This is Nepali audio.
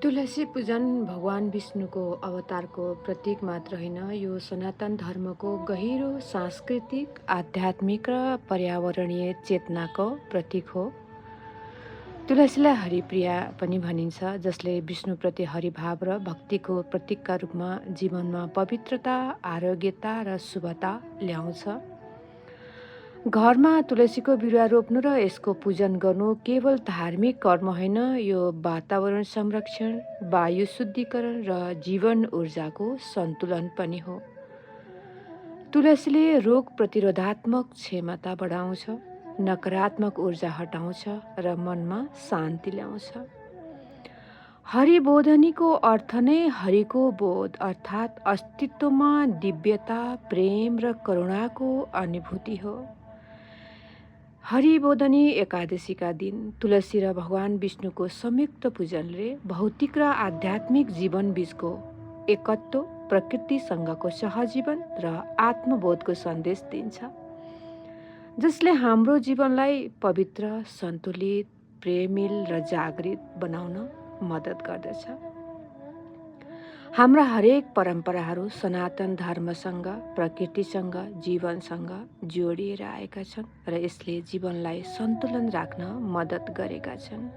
तुलसी पूजन भगवान विष्णुको अवतारको प्रतीक मात्र होइन, यो सनातन धर्मको गहिरो सांस्कृतिक, आध्यात्मिक र पर्यावरणीय चेतनाको प्रतीक हो। तुलसीलाई हरिप्रिया पनि भनिन्छ, जसले विष्णुप्रति हरिभाव र भक्तिको प्रतीकका रूपमा जीवनमा पवित्रता, आरोग्यता र शुभता ल्याउँछ। घरमा तुलसीको बिरुवा रोप्नु र यसको पूजन गर्नु केवल धार्मिक कर्म होइन, यो वातावरण संरक्षण, वायु शुद्धिकरण र जीवन ऊर्जाको सन्तुलन पनि हो। तुलसीले रोग प्रतिरोधात्मक क्षमता बढाउँछ, नकारात्मक ऊर्जा हटाउँछ र मनमा शान्ति ल्याउँछ। हरिबोधनीको अर्थ नै हरिको बोध अर्थात् अस्तित्वमा दिव्यता, प्रेम र करुणाको अनुभूति हो। हरिबोधनी एकादशीका दिन तुलसी र भगवान विष्णुको संयुक्त पूजनले भौतिक र आध्यात्मिक जीवन बीचको एकत्व, प्रकृतिसँगको सहजीवन र आत्मबोधको सन्देश दिन्छ, जसले हाम्रो जीवनलाई पवित्र, सन्तुलित, प्रेमिल र जागृत बनाउन मद्दत गर्दछ। हाम्रा हरेक परम्पराहरू सनातन धर्मसँग, प्रकृतिसँग, जीवनसँग जोडिएर आएका छन् र यसले जीवनलाई सन्तुलन राख्न मद्दत गरेका छन्।